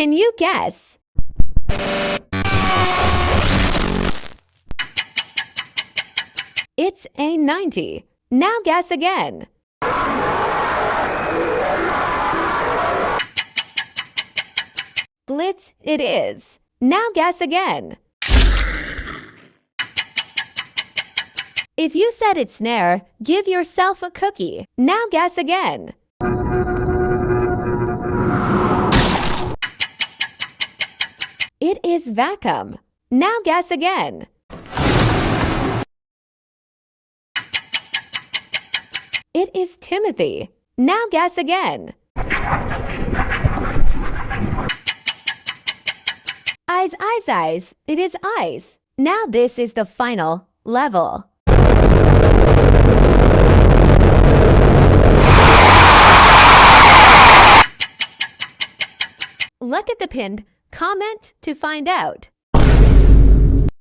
Can you guess? It's a 90. Now guess again. Blitz it is. Now guess again. If you said it's snare, give yourself a cookie. Now guess again. It is vacuum. Now guess again. It is Timothy. Now guess again. Eyes. It is eyes. Now this is the final level. Look at the pinned comment to find out.